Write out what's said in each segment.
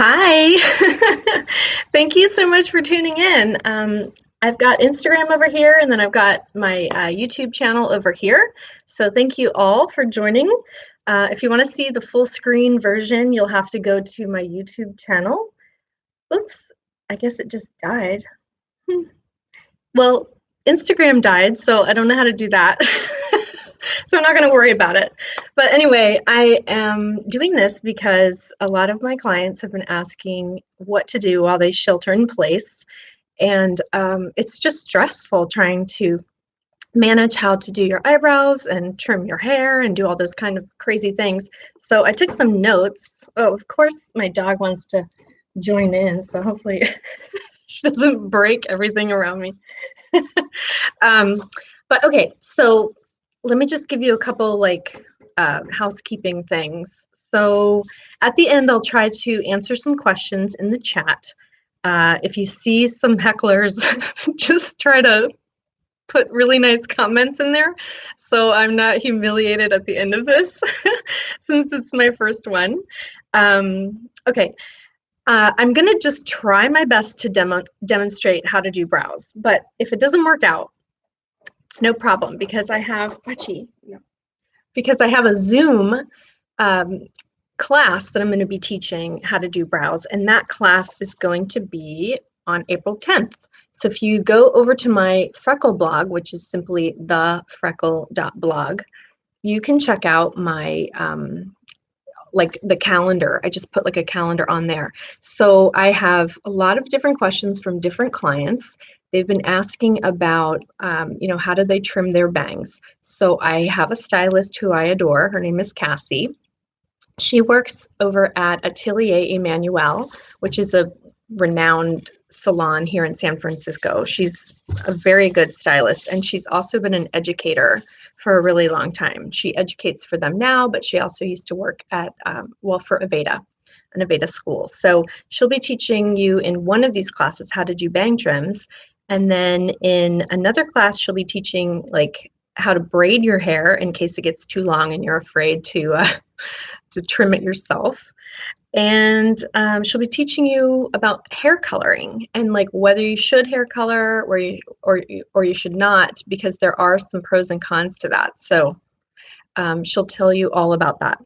Hi. Thank you so much for tuning in. I've got Instagram over here, and then I've got my YouTube channel over here. So thank you all for joining. If you want to see the full screen version, you'll have to go to my YouTube channel. Oops, I guess it just died. Well, Instagram died, so I don't know how to do that. So I'm not going to worry about it. But anyway, I am doing this because a lot of my clients have been asking what to do while they shelter in place. And it's just stressful trying to manage how to do your eyebrows and trim your hair and do all those kind of crazy things. So I took some notes. Oh, of course, my dog wants to join in, so hopefully she doesn't break everything around me. But okay, so let me just give you a couple housekeeping things. So at the end, I'll try to answer some questions in the chat. If you see some hecklers, just try to put really nice comments in there so I'm not humiliated at the end of this since it's my first one. Okay. I'm going to just try my best to demonstrate how to do brows, but if it doesn't work out, it's no problem because I have Baci. Because I have a Zoom class that I'm going to be teaching how to do brows, and that class is going to be on April 10th. So if you go over to my Freckle blog, which is simply thefreckle.blog, you can check out my the calendar. I just put like a calendar on there. So I have a lot of different questions from different clients. They've been asking about, how do they trim their bangs? So I have a stylist who I adore. Her name is Cassie. She works over at Atelier Emmanuel, which is a renowned salon here in San Francisco. She's a very good stylist, and she's also been an educator for a really long time. She educates for them now, but she also used to work at, for Aveda, an Aveda school. So she'll be teaching you in one of these classes how to do bang trims. And then in another class, she'll be teaching how to braid your hair in case it gets too long and you're afraid to trim it yourself. And she'll be teaching you about hair coloring and whether you should hair color or you should not, because there are some pros and cons to that. So she'll tell you all about that.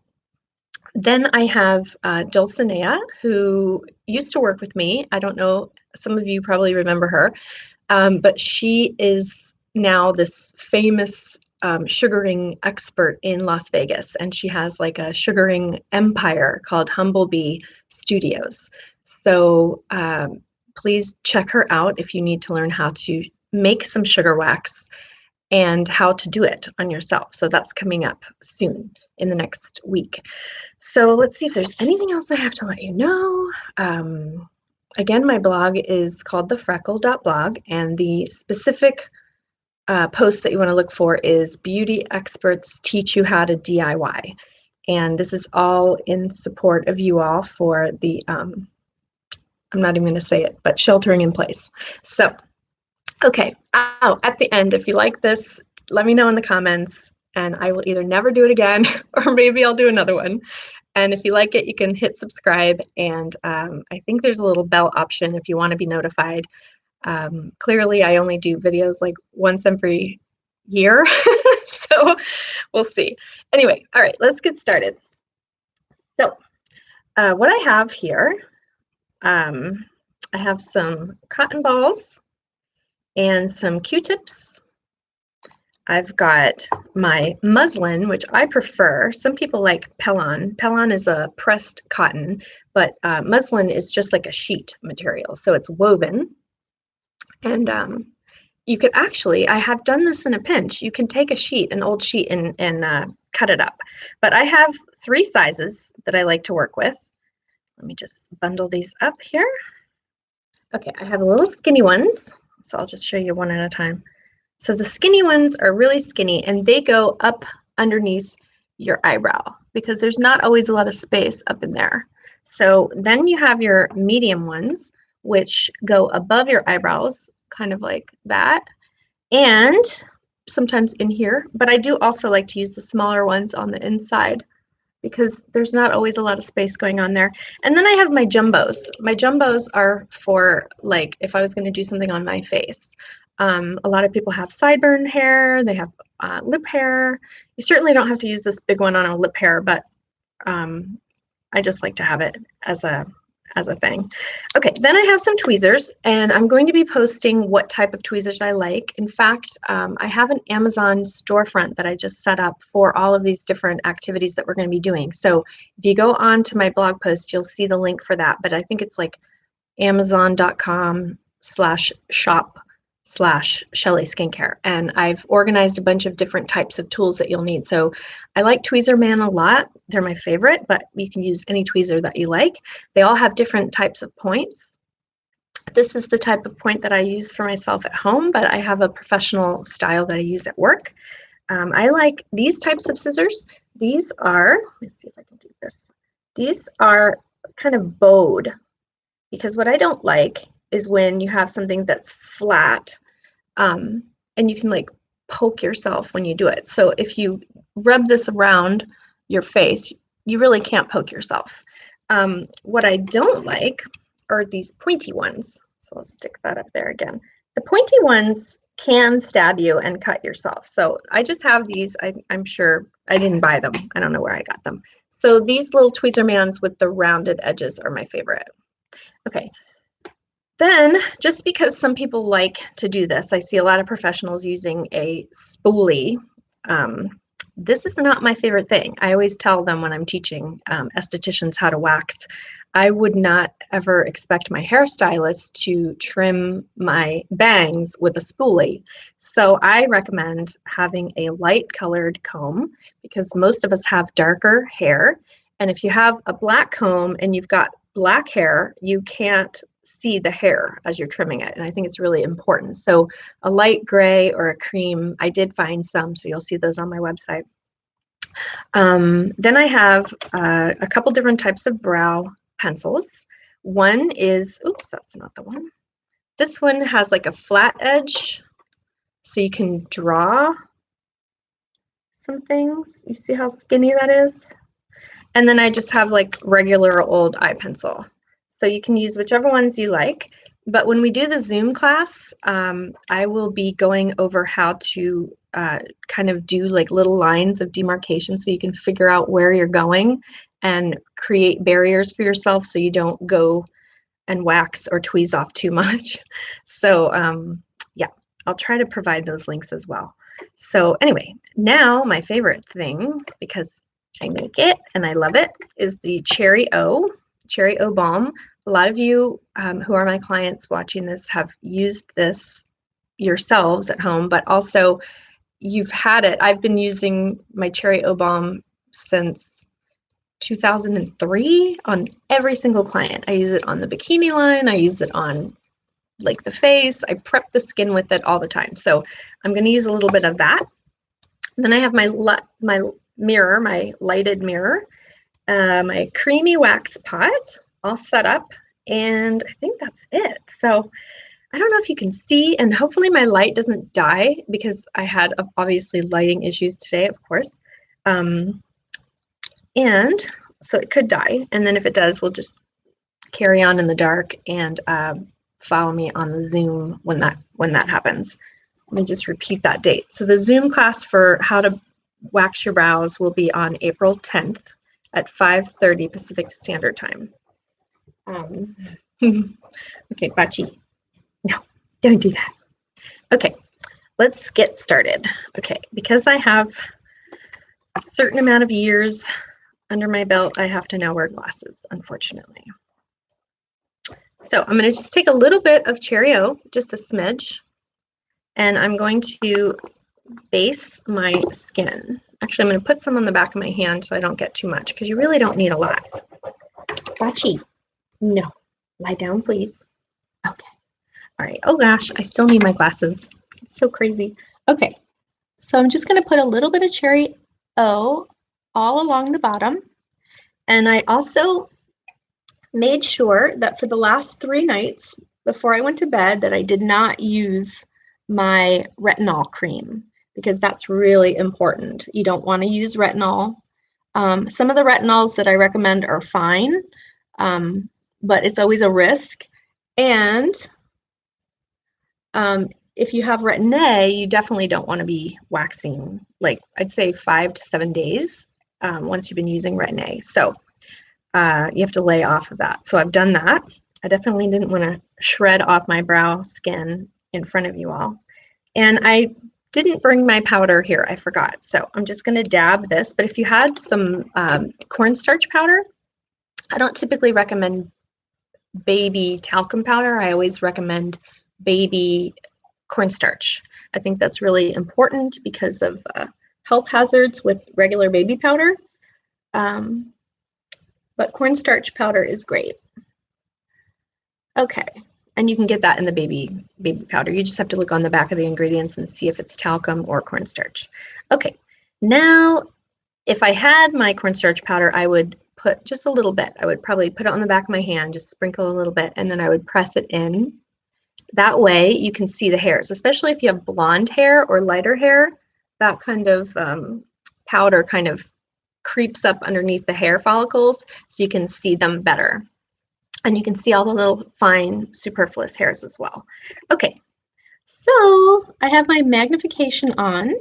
Then I have Dulcinea, who used to work with me. I don't know, some of you probably remember her, but she is now this famous sugaring expert in Las Vegas, and she has a sugaring empire called Humblebee Studios. So please check her out if you need to learn how to make some sugar wax and how to do it on yourself. So that's coming up soon in the next week. So let's see if there's anything else I have to let you know. Again, my blog is called thefreckle.blog, and the specific post that you want to look for is Beauty Experts Teach You How to DIY. And this is all in support of you all for the, I'm not even going to say it, but sheltering in place. So, okay. Oh, at the end, if you like this, let me know in the comments, and I will either never do it again or maybe I'll do another one. And if you like it, you can hit subscribe. And I think there's a little bell option if you want to be notified. Clearly, I only do videos once every year, so we'll see. Anyway, all right, let's get started. So what I have here, I have some cotton balls and some Q-tips. I've got my muslin, which I prefer. Some people like Pellon. Pellon is a pressed cotton, but muslin is just like a sheet material, so it's woven. And you could actually, I have done this in a pinch, you can take a sheet, an old sheet, and cut it up. But I have 3 sizes that I like to work with. Let me just bundle these up here. Okay, I have little skinny ones, so I'll just show you one at a time. So the skinny ones are really skinny, and they go up underneath your eyebrow because there's not always a lot of space up in there. So then you have your medium ones, which go above your eyebrows, kind of like that, and sometimes in here. But I do also like to use the smaller ones on the inside because there's not always a lot of space going on there. And then I have my jumbos. My jumbos are for like if I was going to do something on my face. A lot of people have sideburn hair, they have lip hair. You certainly don't have to use this big one on a lip hair, but I just like to have it as a thing. Okay, then I have some tweezers, and I'm going to be posting what type of tweezers I like. In fact, I have an Amazon storefront that I just set up for all of these different activities that we're going to be doing. So if you go on to my blog post, you'll see the link for that, but I think it's like amazon.com/shop/Shelley Skincare. And I've organized a bunch of different types of tools that you'll need. So I like Tweezer Man a lot. They're my favorite, but you can use any tweezer that you like. They all have different types of points. This is the type of point that I use for myself at home, but I have a professional style that I use at work. I like these types of scissors. These are, let me see if I can do this. These are kind of bowed, because what I don't like is when you have something that's flat and you can like poke yourself when you do it. So if you rub this around your face, you really can't poke yourself. What I don't like are these pointy ones. So I'll stick that up there again. The pointy ones can stab you and cut yourself. So I just have these. I'm sure I didn't buy them. I don't know where I got them. So these little tweezer mans with the rounded edges are my favorite. Okay. Then, just because some people like to do this, I see a lot of professionals using a spoolie. This is not my favorite thing. I always tell them when I'm teaching estheticians how to wax, I would not ever expect my hairstylist to trim my bangs with a spoolie. So I recommend having a light colored comb, because most of us have darker hair. And if you have a black comb and you've got black hair, you can't see the hair as you're trimming it, and I think it's really important. So a light gray or a cream, I did find some, so you'll see those on my website. Then I have a couple different types of brow pencils. One is, oops, that's not the one. This one has like a flat edge, so you can draw some things. You see how skinny that is? And then I just have like regular old eye pencil. So you can use whichever ones you like. But when we do the Zoom class, I will be going over how to kind of do like little lines of demarcation so you can figure out where you're going and create barriers for yourself so you don't go and wax or tweeze off too much. So yeah, I'll try to provide those links as well. So anyway, now my favorite thing, because I make it and I love it, is the Cherry O Balm. A lot of you who are my clients watching this have used this yourselves at home, but also you've had it. I've been using my Cherry O Balm since 2003 on every single client. I use it on the bikini line. I use it on like the face. I prep the skin with it all the time. So I'm going to use a little bit of that. Then I have my mirror, my lighted mirror, my creamy wax pot all set up, and I think that's it. So I don't know if you can see, and hopefully my light doesn't die, because I had obviously lighting issues today, of course. And so it could die, and then if it does, we'll just carry on in the dark and follow me on the Zoom when that happens. Let me just repeat that date. So the Zoom class for how to wax your brows will be on April 10th at 5:30 Pacific Standard Time. Okay, Baci. No, don't do that. Okay, let's get started. Okay, because I have a certain amount of years under my belt, I have to now wear glasses, unfortunately. So I'm going to just take a little bit of Cherry O, just a smidge, and I'm going to base my skin. Actually, I'm going to put some on the back of my hand so I don't get too much, because you really don't need a lot. Baci, no, lie down, please. Okay. All right. Oh gosh, I still need my glasses. It's so crazy. Okay. So I'm just going to put a little bit of Cherry O all along the bottom. And I also made sure that for the last 3 nights before I went to bed that I did not use my retinol cream, because that's really important. You don't want to use retinol Some of the retinols that I recommend are fine, but it's always a risk. And if you have retin-A, you definitely don't want to be waxing, like I'd say 5 to 7 days once you've been using retin-A. So you have to lay off of that. So I've done that. I definitely didn't want to shred off my brow skin in front of you all. And I didn't bring my powder here. I forgot. So I'm just going to dab this. But if you had some cornstarch powder, I don't typically recommend baby talcum powder. I always recommend baby cornstarch. I think that's really important because of health hazards with regular baby powder. But cornstarch powder is great. Okay, and you can get that in the baby powder. You just have to look on the back of the ingredients and see if it's talcum or cornstarch. Okay, now if I had my cornstarch powder, I would put just a little bit. I would probably put it on the back of my hand, just sprinkle a little bit, and then I would press it in. That way you can see the hairs, especially if you have blonde hair or lighter hair. That kind of powder kind of creeps up underneath the hair follicles so you can see them better. And you can see all the little fine superfluous hairs as well. Okay, so I have my magnification on,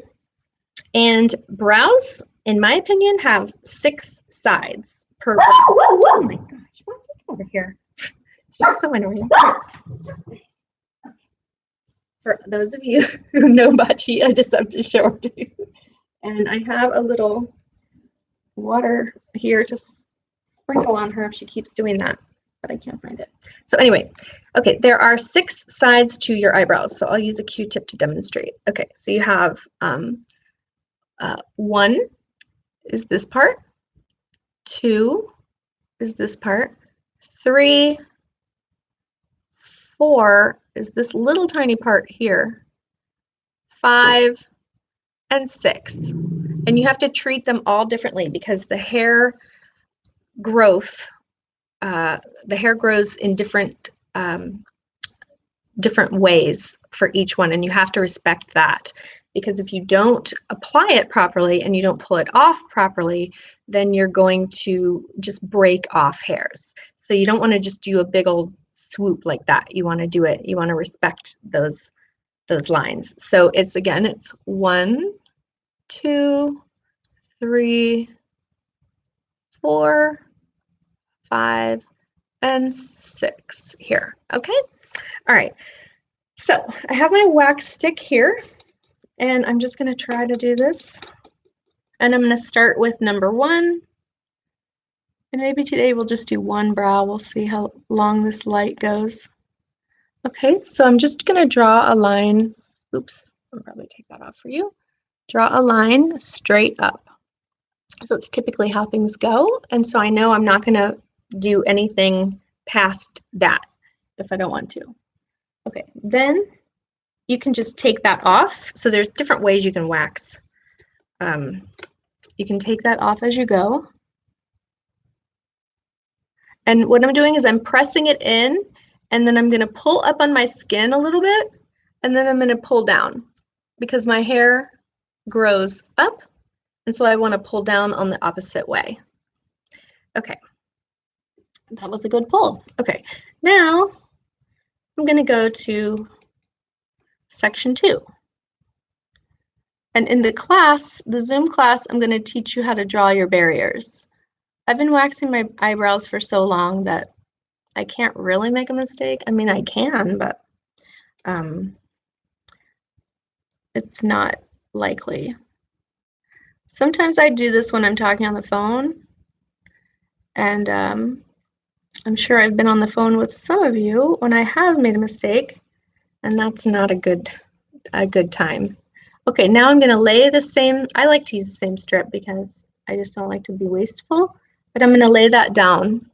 and brows, in my opinion, have 6 sides per brow. Oh my gosh, what's over here? She's so annoying. For those of you who know Baci, I just have to show her to you. And I have a little water here to sprinkle on her if she keeps doing that, but I can't find it. So anyway, okay, there are 6 sides to your eyebrows, so I'll use a Q-tip to demonstrate. Okay, so you have 1 is this part, 2 is this part, 3, 4 is this little tiny part here, 5, and 6. And you have to treat them all differently because the hair growth, the hair grows in different ways for each one, and you have to respect that. Because if you don't apply it properly and you don't pull it off properly, then you're going to just break off hairs. So you don't want to just do a big old swoop like that. You want to do it, you want to respect those lines. So it's, again, it's 1, 2, 3, 4, 5, and 6 here. Okay. All right. So I have my wax stick here, and I'm just going to try to do this. And I'm going to start with number 1. And maybe today we'll just do 1 brow. We'll see how long this light goes. Okay, so I'm just going to draw a line. Oops, I'll probably take that off for you. Draw a line straight up. So it's typically how things go. And so I know I'm not going to do anything past that if I don't want to. Okay, then you can just take that off. So there's different ways you can wax. You can take that off as you go. And what I'm doing is I'm pressing it in, and then I'm going to pull up on my skin a little bit, and then I'm going to pull down because my hair grows up, and so I want to pull down on the opposite way. Okay, that was a good pull. Okay, now I'm going to go to section 2. And in the class, the Zoom class, I'm going to teach you how to draw your barriers. I've been waxing my eyebrows for so long that I can't really make a mistake. I mean, I can, but it's not likely. Sometimes I do this when I'm talking on the phone, and I'm sure I've been on the phone with some of you when I have made a mistake, and that's not a good time. Okay, now I'm going to lay the same, I like to use the same strip because I just don't like to be wasteful, but I'm going to lay that down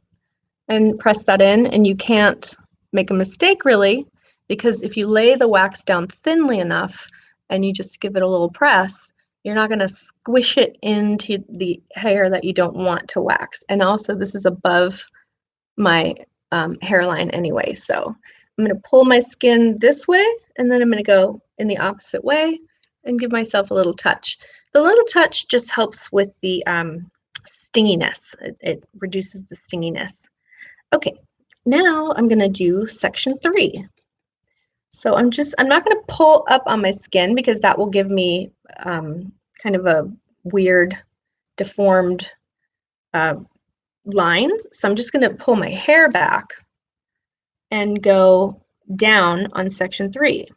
and press that in, and you can't make a mistake really, because if you lay the wax down thinly enough and you just give it a little press, you're not going to squish it into the hair that you don't want to wax. And also this is above my hairline anyway, so I'm going to pull my skin this way, and then I'm going to go in the opposite way and give myself a little touch. The little touch just helps with the stinginess. It reduces the stinginess. Okay, now I'm going to do section 3. So I'm not going to pull up on my skin because that will give me kind of a weird, deformed line. So I'm just going to pull my hair back and go down on section 3.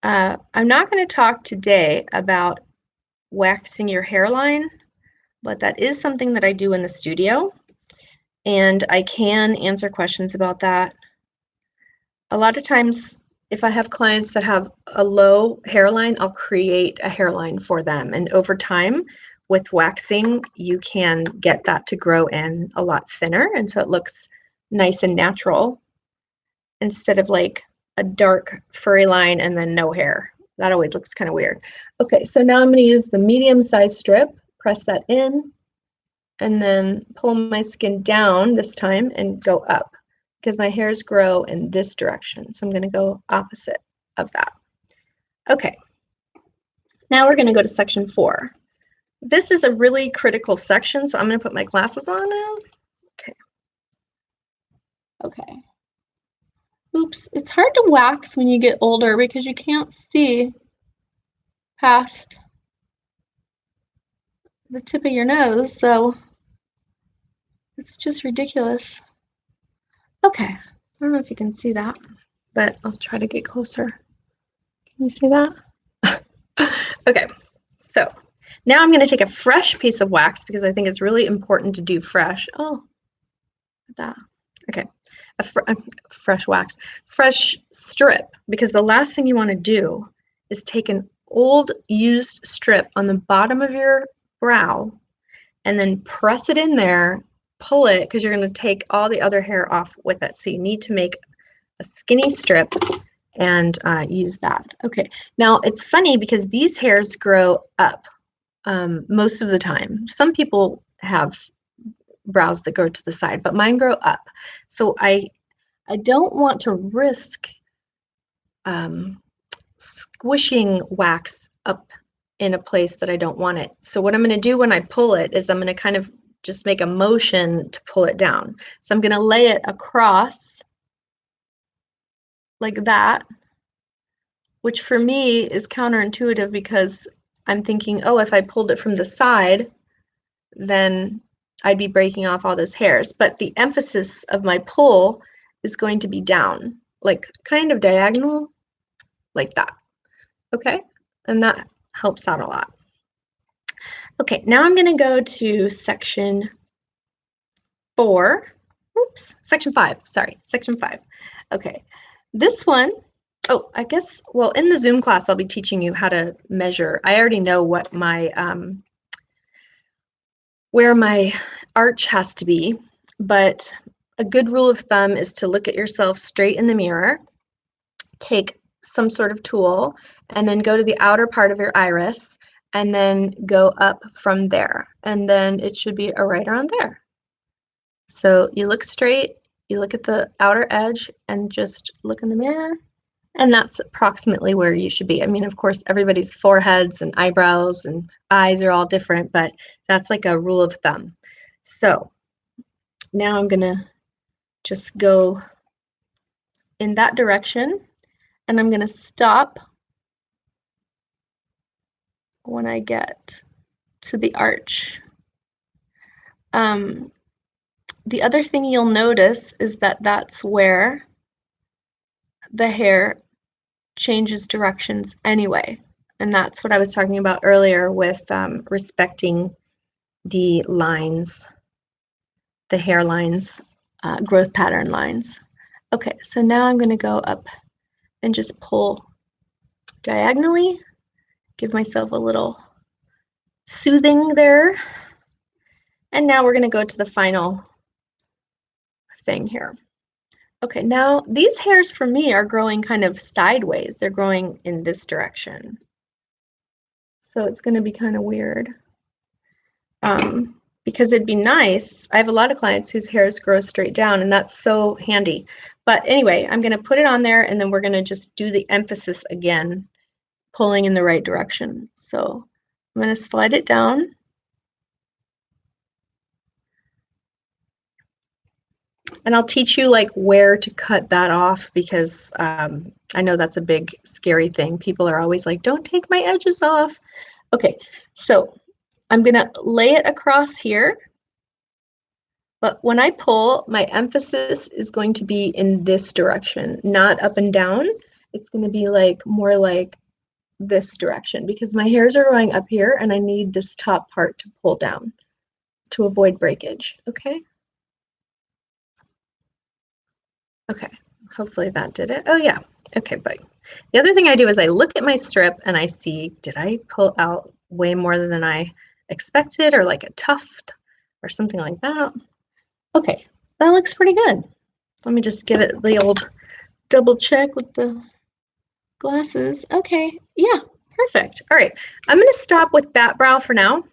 I'm not going to talk today about waxing your hairline, but that is something that I do in the studio, and I can answer questions about that. A lot of times, if I have clients that have a low hairline, I'll create a hairline for them, and over time, with waxing, you can get that to grow in a lot thinner, and so it looks nice and natural instead of like a dark furry line and then no hair. That always looks kind of weird. Okay, so now I'm going to use the medium-sized strip, press that in, and then pull my skin down this time and go up because my hairs grow in this direction. So I'm going to go opposite of that. Okay, now we're going to go to section 4. This is a really critical section, so I'm going to put my glasses on now. Okay. Oops, it's hard to wax when you get older because you can't see past the tip of your nose, so it's just ridiculous. Okay, I don't know if you can see that, but I'll try to get closer. Can you see that? Okay, so now I'm going to take a fresh piece of wax because I think it's really important to do fresh. Oh, that. Okay, a fresh wax, fresh strip, because the last thing you want to do is take an old used strip on the bottom of your brow and then press it in there, pull it, because you're going to take all the other hair off with it. So you need to make a skinny strip and use that. Okay, now it's funny because these hairs grow up most of the time. Some people have brows that go to the side, but mine grow up. So I don't want to risk squishing wax up in a place that I don't want it. So what I'm going to do when I pull it is I'm going to kind of just make a motion to pull it down. So I'm going to lay it across like that, which for me is counterintuitive because I'm thinking, oh, if I pulled it from the side, then I'd be breaking off all those hairs. But the emphasis of my pull is going to be down, like kind of diagonal, like that. Okay, and that helps out a lot. Okay, now I'm going to go to section 4. Oops, section 5. Sorry, section 5. Okay, this one, oh, I guess, well, in the Zoom class, I'll be teaching you how to measure. I already know what my where my arch has to be, but a good rule of thumb is to look at yourself straight in the mirror, take some sort of tool, and then go to the outer part of your iris, and then go up from there. And then it should be right around there. So you look straight, you look at the outer edge, and just look in the mirror, and that's approximately where you should be. I mean, of course, everybody's foreheads and eyebrows and eyes are all different, but that's like a rule of thumb. So now I'm gonna just go in that direction, and I'm gonna stop when I get to the arch. The other thing you'll notice is that that's where the hair changes directions anyway. And that's what I was talking about earlier with respecting the lines, the hair lines, growth pattern lines. Okay, so now I'm going to go up and just pull diagonally, give myself a little soothing there. And now we're going to go to the final thing here. Okay, now these hairs for me are growing kind of sideways. They're growing in this direction. So it's going to be kind of weird. Because it'd be nice. I have a lot of clients whose hairs grow straight down, and that's so handy. But anyway, I'm going to put it on there, and then we're going to just do the emphasis again, pulling in the right direction. So I'm going to slide it down. And I'll teach you like where to cut that off because I know that's a big scary thing. People are always like, don't take my edges off. Okay, so I'm gonna lay it across here, but when I pull, my emphasis is going to be in this direction, not up and down. It's gonna be like more like this direction because my hairs are going up here and I need this top part to pull down to avoid breakage, okay? Okay, hopefully that did it. Oh yeah, okay, but the other thing I do is I look at my strip and I see, did I pull out way more than I expected or like a tuft or something like that? Okay, that looks pretty good. Let me just give it the old double check with the glasses. Okay, yeah, perfect. All right, I'm gonna stop with that brow for now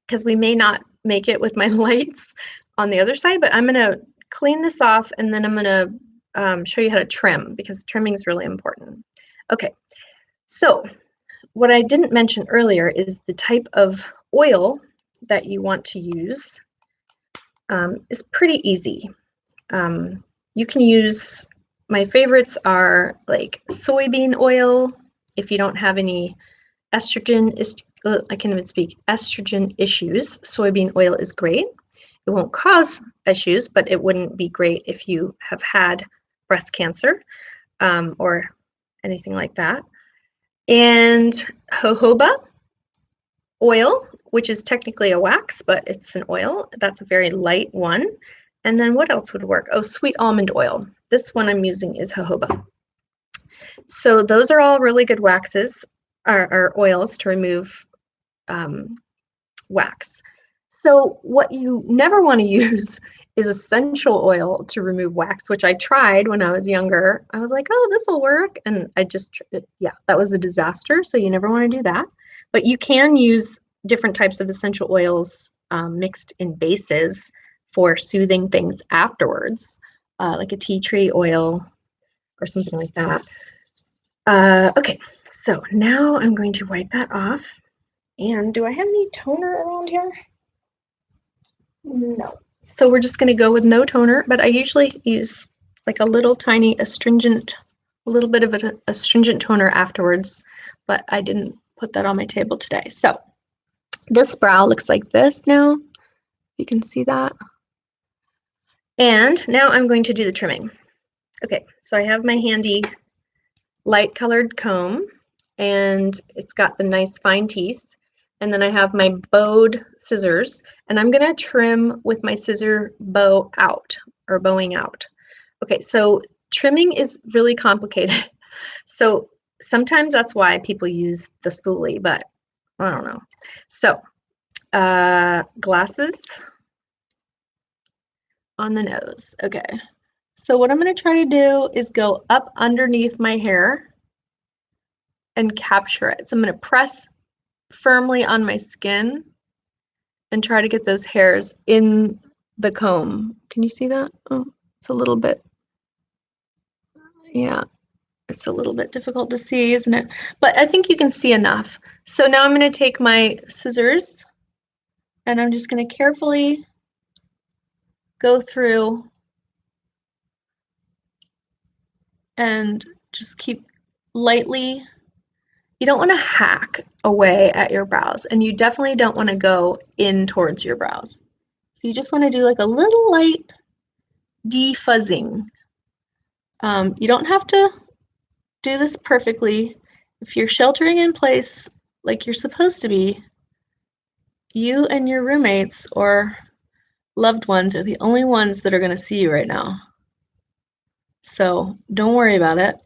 because we may not make it with my lights on the other side, but I'm gonna clean this off and then I'm gonna show you how to trim because trimming is really important. Okay, so what I didn't mention earlier is the type of oil that you want to use is pretty easy. You can use, my favorites are like soybean oil. If you don't have any estrogen, I can't even speak, estrogen issues, soybean oil is great. It won't cause issues, but it wouldn't be great if you have had breast cancer or anything like that. And jojoba oil, which is technically a wax, but it's an oil. That's a very light one. And then what else would work? Oh, sweet almond oil. This one I'm using is jojoba. So those are all really good waxes or oils to remove wax. So what you never want to use is essential oil to remove wax, which I tried when I was younger. I was like, oh, this will work. And yeah, that was a disaster. So you never want to do that. But you can use different types of essential oils mixed in bases for soothing things afterwards, like a tea tree oil or something like that. Okay, so now I'm going to wipe that off. And do I have any toner around here? No. So we're just going to go with no toner, but I usually use like a little tiny astringent, a little bit of an astringent toner afterwards, but I didn't put that on my table today. So this brow looks like this now. You can see that. And now I'm going to do the trimming. Okay, so I have my handy light colored comb and it's got the nice fine teeth. And then I have my bowed scissors and I'm gonna trim with my scissor bow out or bowing out. Okay, so trimming is really complicated. So sometimes that's why people use the spoolie, but I don't know. So glasses on the nose. Okay, so what I'm gonna try to do is go up underneath my hair and capture it. So I'm gonna press firmly on my skin and try to get those hairs in the comb. Can you see that? Oh, it's a little bit, yeah, it's a little bit difficult to see, isn't it? But I think you can see enough. So now I'm going to take my scissors and I'm just going to carefully go through and just keep lightly. You don't want to hack away at your brows, and you definitely don't want to go in towards your brows. So you just want to do like a little light defuzzing. You don't have to do this perfectly. If you're sheltering in place like you're supposed to be, you and your roommates or loved ones are the only ones that are going to see you right now. So don't worry about it.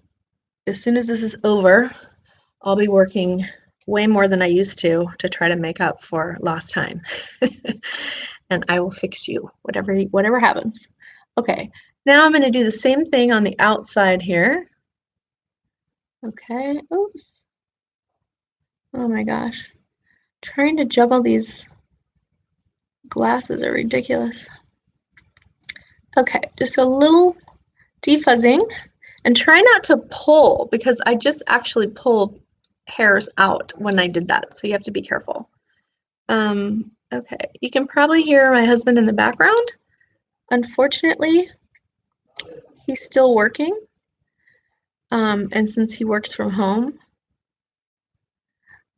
As soon as this is over, I'll be working way more than I used to try to make up for lost time. And I will fix you, whatever happens. Okay, now I'm going to do the same thing on the outside here. Okay, oops. Oh my gosh. Trying to juggle these glasses are ridiculous. Okay, just a little defuzzing and try not to pull because I just actually pulled hairs out when I did that. So you have to be careful. Okay, you can probably hear my husband in the background. Unfortunately, he's still working. And since he works from home,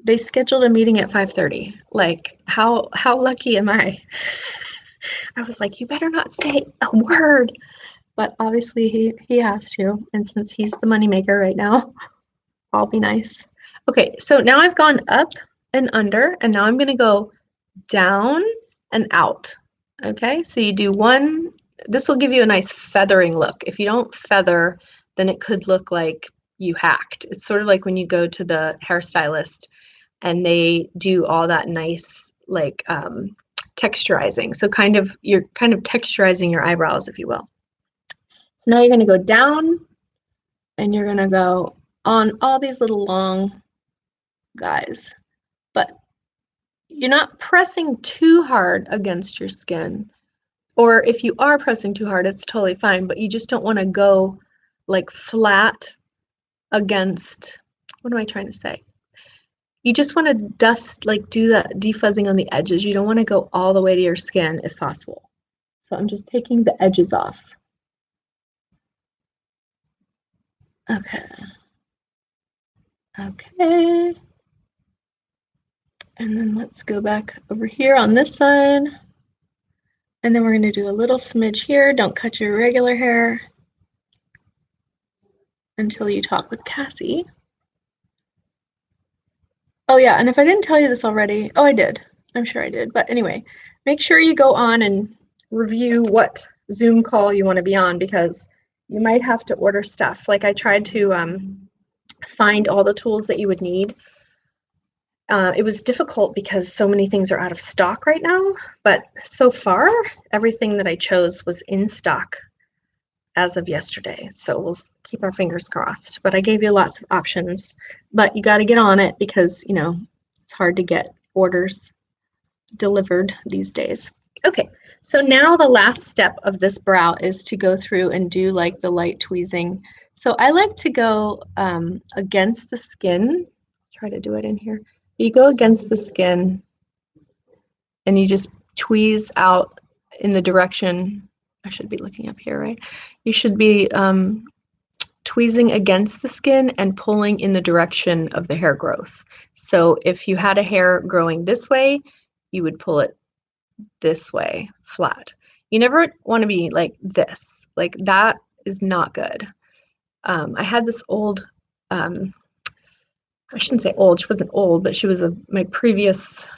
they scheduled a meeting at 5:30. Like, how lucky am I? I was like, you better not say a word. But obviously he has to. And since he's the moneymaker right now, I'll be nice. Okay, so now I've gone up and under, and now I'm going to go down and out. Okay, so you do one. This will give you a nice feathering look. If you don't feather, then it could look like you hacked. It's sort of like when you go to the hairstylist and they do all that nice like texturizing. So you're kind of texturizing your eyebrows, if you will. So now you're going to go down and you're going to go on all these little long guys. But you're not pressing too hard against your skin. Or if you are pressing too hard, it's totally fine, but you just don't want to go like flat against, what am I trying to say? You just want to do that defuzzing on the edges. You don't want to go all the way to your skin if possible. So I'm just taking the edges off. Okay. Okay. And then let's go back over here on this side. And then we're going to do a little smidge here. Don't cut your regular hair until you talk with Cassie. Oh yeah, and if I didn't tell you this already, oh I did. I'm sure I did. But anyway, make sure you go on and review what Zoom call you want to be on, because you might have to order stuff. Like I tried to find all the tools that you would need. It was difficult because so many things are out of stock right now, but so far everything that I chose was in stock as of yesterday. So we'll keep our fingers crossed. But I gave you lots of options, but you got to get on it because, you know, it's hard to get orders delivered these days. Okay, so now the last step of this brow is to go through and do like the light tweezing. So I like to go against the skin. Try to do it in here. You go against the skin and you just tweeze out in the direction. I should be looking up here, right? You should be tweezing against the skin and pulling in the direction of the hair growth. So if you had a hair growing this way, you would pull it this way, flat. You never want to be like this. Like that is not good. I had this old, I shouldn't say old, she wasn't old, but she was my previous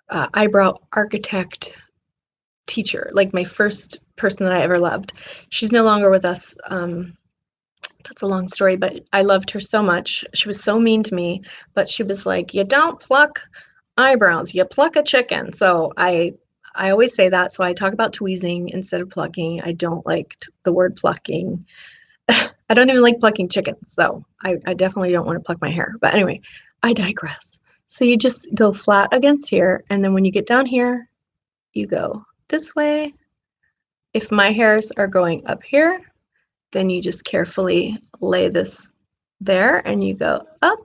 eyebrow architect teacher, like my first person that I ever loved. She's no longer with us. That's a long story, but I loved her so much. She was so mean to me, but she was like, you don't pluck eyebrows, you pluck a chicken. So I always say that. So I talk about tweezing instead of plucking. I don't like the word plucking. I don't even like plucking chickens. So I definitely don't want to pluck my hair. But anyway, I digress. So you just go flat against here. And then when you get down here, you go this way. If my hairs are going up here, then you just carefully lay this there and you go up.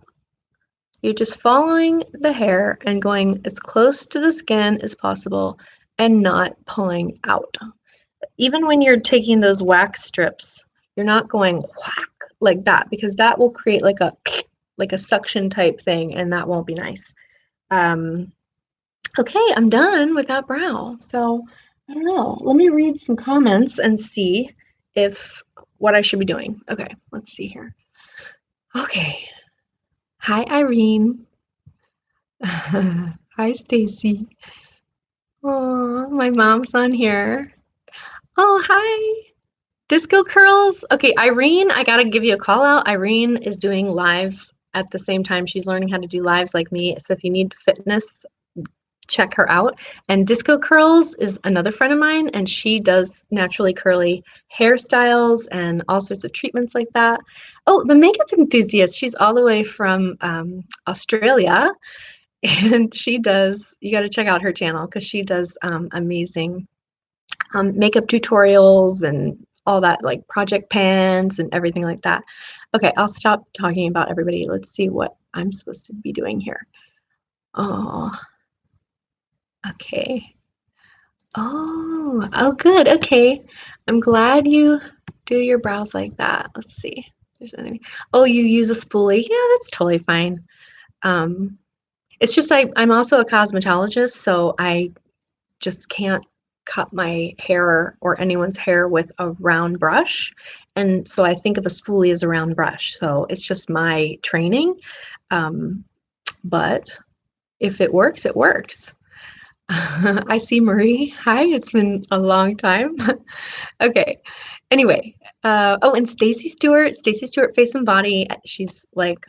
You're just following the hair and going as close to the skin as possible and not pulling out. Even when you're taking those wax strips, you're not going whack like that, because that will create like a suction type thing, and that won't be nice. Okay, I'm done with that brow. So I don't know. Let me read some comments and see what I should be doing. Okay, let's see here. Okay. Hi, Irene. Hi, Stacy. Oh, my mom's on here. Oh, hi. Disco Curls. Okay, Irene, I gotta give you a call out. Irene is doing lives at the same time. She's learning how to do lives like me. So if you need fitness, check her out. And Disco Curls is another friend of mine, and she does naturally curly hairstyles and all sorts of treatments like that. Oh, the Makeup Enthusiast. She's all the way from Australia, and she does, you got to check out her channel because she does amazing makeup tutorials and all that, like project pans and everything like that. Okay, I'll stop talking about everybody. Let's see what I'm supposed to be doing here. Oh, okay. Oh, good. Okay. I'm glad you do your brows like that. Let's see if there's any. Oh, you use a spoolie. Yeah, that's totally fine. Um, it's just I'm also a cosmetologist, so I just can't cut my hair or anyone's hair with a round brush. And so I think of a spoolie as a round brush. So it's just my training. But if it works, it works. I see Marie. Hi, it's been a long time. Okay. Anyway, oh, and Stacy Stewart Face and Body. She's like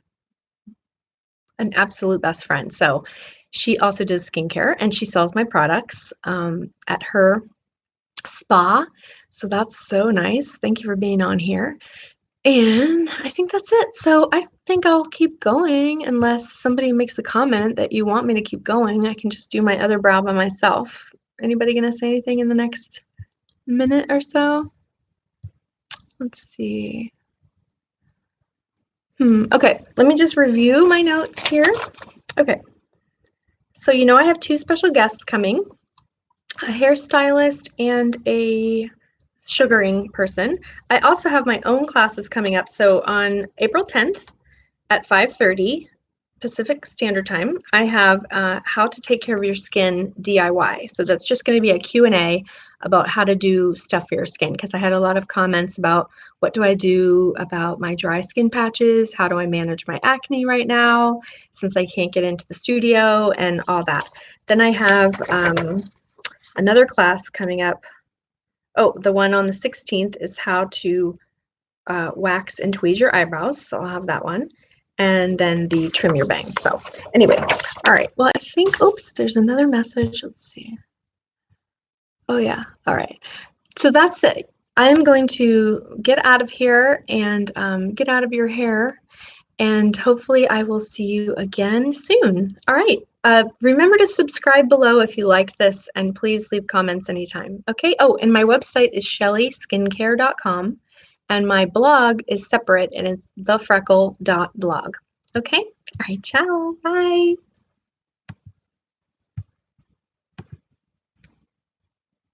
an absolute best friend. So she also does skincare and she sells my products at her spa. So that's so nice. Thank you for being on here. And I think that's it. So I think I'll keep going unless somebody makes a comment that you want me to keep going. I can just do my other brow by myself. Anybody gonna say anything in the next minute or so? Let's see. Okay, let me just review my notes here. Okay, so you know I have two special guests coming, a hairstylist and a sugaring person. I also have my own classes coming up. So on April 10th at 5:30 Pacific Standard Time, I have how to take care of your skin DIY. So that's just going to be a Q&A about how to do stuff for your skin, because I had a lot of comments about what do I do about my dry skin patches, how do I manage my acne right now since I can't get into the studio and all that. Then I have another class coming up. Oh, the one on the 16th is how to wax and tweeze your eyebrows. So I'll have that one. And then the trim your bangs. So anyway, all right. Well, I think, oops, there's another message. Let's see. Oh, yeah. All right. So that's it. I'm going to get out of here and get out of your hair. And hopefully I will see you again soon. All right. Remember to subscribe below if you liked this, and please leave comments anytime. Okay. Oh, and my website is shelleyskincare.com, and my blog is separate and it's thefreckle.blog. Okay. All right. Ciao. Bye.